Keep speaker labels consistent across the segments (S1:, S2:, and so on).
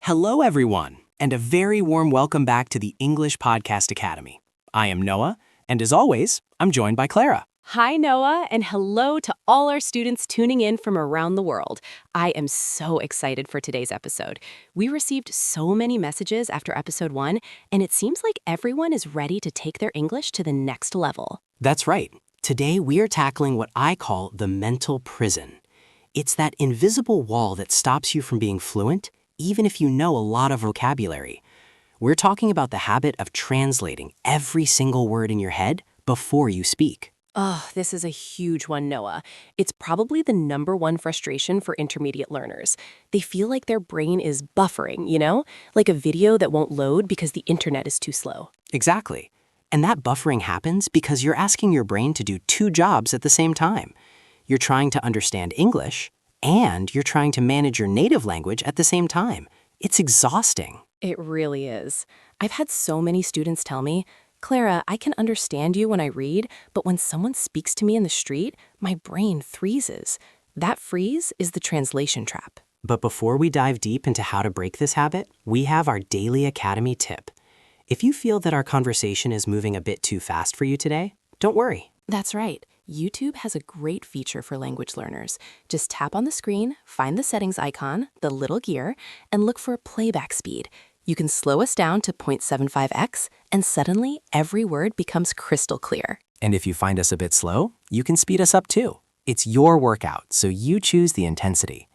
S1: Hello, everyone, and a very warm welcome back to the English Podcast Academy. I am Noah, and as always, I'm joined by Clara.
S2: Hi, Noah, and hello to all our students tuning in from around the world. I am so excited for today's episode. We received so many messages after episode 1, and it seems like everyone is ready to take their English to the next level.
S1: That's right. Today, we are tackling what I call the mental prison. It's that invisible wall that stops you from being fluent, even if you know a lot of vocabulary. We're talking about the habit of translating every single word in your head before you speak.
S2: Oh, this is a huge one, Noah. It's probably the #1 frustration for intermediate learners. They feel like their brain is buffering, like a video that won't load because the internet is too slow.
S1: Exactly. And that buffering happens because you're asking your brain to do 2 jobs at the same time. You're trying to understand English, and you're trying to manage your native language at the same time. It's exhausting.
S2: It really is. I've had so many students tell me, Clara, I can understand you when I read, but when someone speaks to me in the street, my brain freezes. That freeze is the translation trap.
S1: But before we dive deep into how to break this habit, we have our Daily Academy tip. If you feel that our conversation is moving a bit too fast for you today, don't worry.
S2: That's right. YouTube has a great feature for language learners. Just tap on the screen, find the settings icon, the little gear, and look for playback speed. You can slow us down to 0.75x, and suddenly every word becomes crystal clear.
S1: And if you find us a bit slow, you can speed us up too. It's your workout, so you choose the intensity.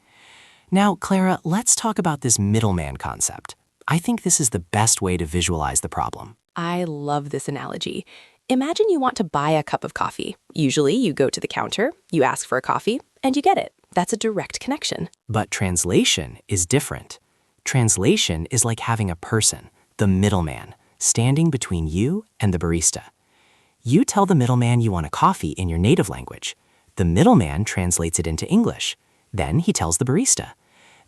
S1: Now, Clara, let's talk about this middleman concept. I think this is the best way to visualize the problem.
S2: I love this analogy. Imagine you want to buy a cup of coffee. Usually you go to the counter, you ask for a coffee, and you get it. That's a direct connection.
S1: But translation is different. Translation is like having a person, the middleman, standing between you and the barista. You tell the middleman you want a coffee in your native language. The middleman translates it into English. Then he tells the barista.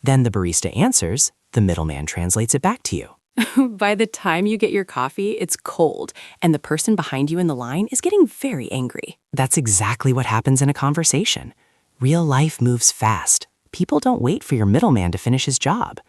S1: Then the barista answers, the middleman translates it back to you.
S2: By the time you get your coffee, it's cold, and the person behind you in the line is getting very angry.
S1: That's exactly what happens in a conversation. Real life moves fast. People don't wait for your middleman to finish his job.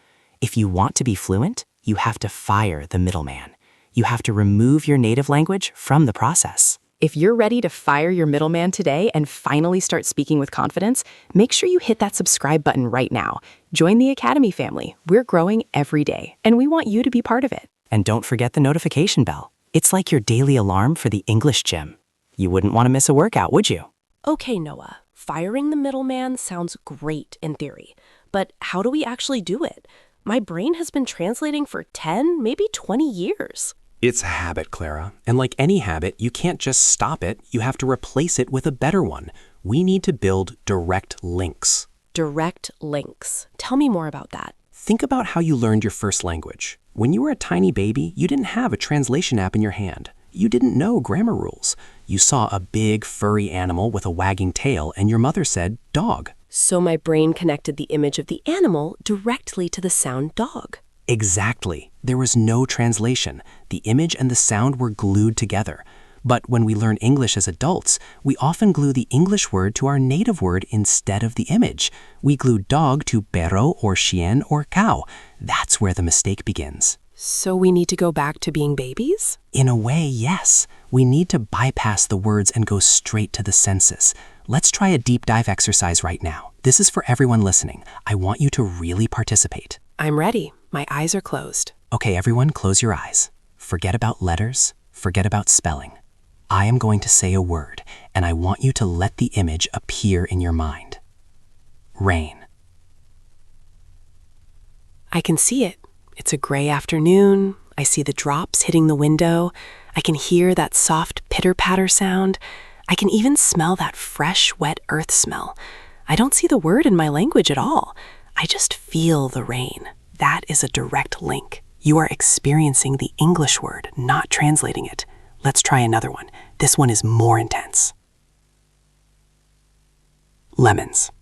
S1: If you want to be fluent, you have to fire the middleman. You have to remove your native language from the process.
S2: If you're ready to fire your middleman today and finally start speaking with confidence, make sure you hit that subscribe button right now. Join the Academy family. We're growing every day, and we want you to be part of it.
S1: And don't forget the notification bell. It's like your daily alarm for the English gym. You wouldn't want to miss a workout, would you?
S2: Okay, Noah, firing the middleman sounds great in theory, but how do we actually do it? My brain has been translating for 10, maybe 20 years.
S3: It's a habit, Clara. And like any habit, you can't just stop it. You have to replace it with a better one. We need to build direct links.
S2: Direct links. Tell me more about that.
S3: Think about how you learned your first language. When you were a tiny baby, you didn't have a translation app in your hand. You didn't know grammar rules. You saw a big, furry animal with a wagging tail, and your mother said, dog.
S2: So my brain connected the image of the animal directly to the sound dog.
S3: Exactly. There was no translation. The image and the sound were glued together. But when we learn English as adults, we often glue the English word to our native word instead of the image. We glue dog to perro or chien or cow. That's where the mistake begins.
S2: So we need to go back to being babies?
S3: In a way, yes. We need to bypass the words and go straight to the senses. Let's try a deep dive exercise right now. This is for everyone listening. I want you to really participate.
S2: I'm ready. My eyes are closed.
S3: Okay, everyone, close your eyes. Forget about letters. Forget about spelling. I am going to say a word, and I want you to let the image appear in your mind. Rain.
S2: I can see it. It's a gray afternoon. I see the drops hitting the window. I can hear that soft pitter-patter sound. I can even smell that fresh, wet earth smell. I don't see the word in my language at all. I just feel the rain. That is a direct link. You are experiencing the English word, not translating it. Let's try another one. This one is more intense. Lemons.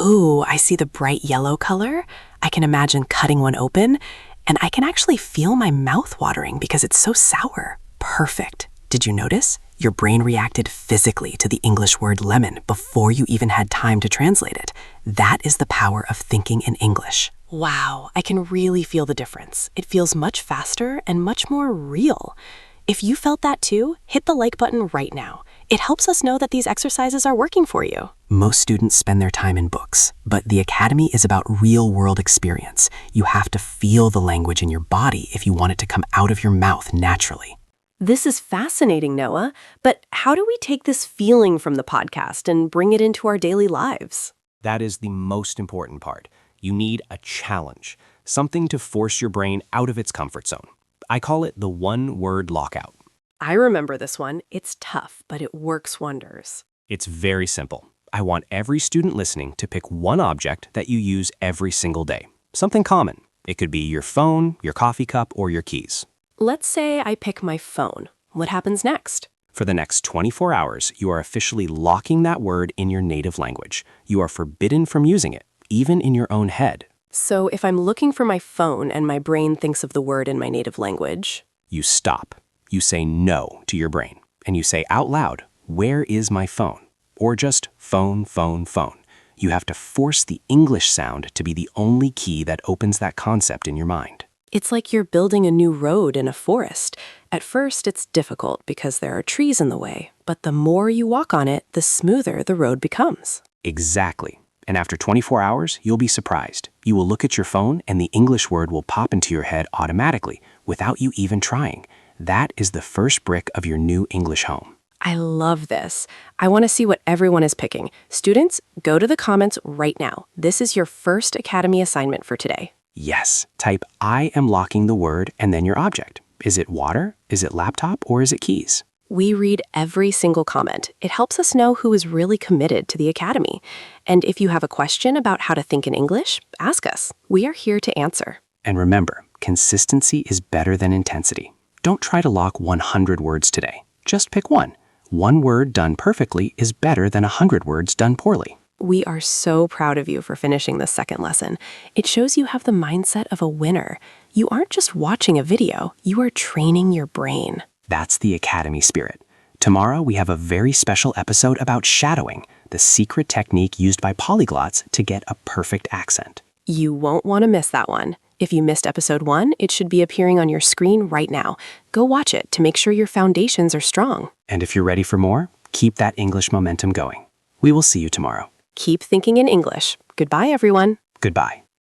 S2: Ooh, I see the bright yellow color. I can imagine cutting one open, and I can actually feel my mouth watering because it's so sour. Perfect. Did you notice? Your brain reacted physically to the English word lemon before you even had time to translate it. That is the power of thinking in English. Wow, I can really feel the difference. It feels much faster and much more real. If you felt that too, hit the like button right now. It helps us know that these exercises are working for you.
S1: Most students spend their time in books, but the Academy is about real-world experience. You have to feel the language in your body if you want it to come out of your mouth naturally.
S2: This is fascinating, Noah, but how do we take this feeling from the podcast and bring it into our daily lives?
S3: That is the most important part. You need a challenge, something to force your brain out of its comfort zone. I call it the one-word lockout.
S2: I remember this one. It's tough, but it works wonders.
S3: It's very simple. I want every student listening to pick one object that you use every single day. Something common. It could be your phone, your coffee cup, or your keys.
S2: Let's say I pick my phone. What happens next?
S3: For the next 24 hours, you are officially locking that word in your native language. You are forbidden from using it, even in your own head.
S2: So if I'm looking for my phone and my brain thinks of the word in my native language,
S3: You stop. You say no to your brain, and you say out loud, "Where is my phone?" Or just phone, phone, phone. You have to force the English sound to be the only key that opens that concept in your mind.
S2: it's like you're building a new road in a forest. At first, it's difficult because there are trees in the way, but the more you walk on it, the smoother the road becomes.
S3: Exactly. And after 24 hours, you'll be surprised. You will look at your phone and the English word will pop into your head automatically without you even trying. That is the first brick of your new English home.
S2: I love this. I want to see what everyone is picking. Students, go to the comments right now. This is your first Academy assignment for today.
S3: Yes, type "I am locking the word" and then your object. Is it water? Is it laptop? Or is it keys?
S2: We read every single comment. It helps us know who is really committed to the Academy. And if you have a question about how to think in English, ask us. We are here to answer.
S3: And remember, consistency is better than intensity. Don't try to lock 100 words today. Just pick one. One word done perfectly is better than 100 words done poorly.
S2: We are so proud of you for finishing this second lesson. It shows you have the mindset of a winner. You aren't just watching a video, you are training your brain.
S3: That's the Academy spirit. Tomorrow, we have a very special episode about shadowing, the secret technique used by polyglots to get a perfect accent.
S2: You won't want to miss that one. If you missed episode 1, it should be appearing on your screen right now. Go watch it to make sure your foundations are strong.
S3: And if you're ready for more, keep that English momentum going. We will see you tomorrow.
S2: Keep thinking in English. Goodbye, everyone.
S3: Goodbye.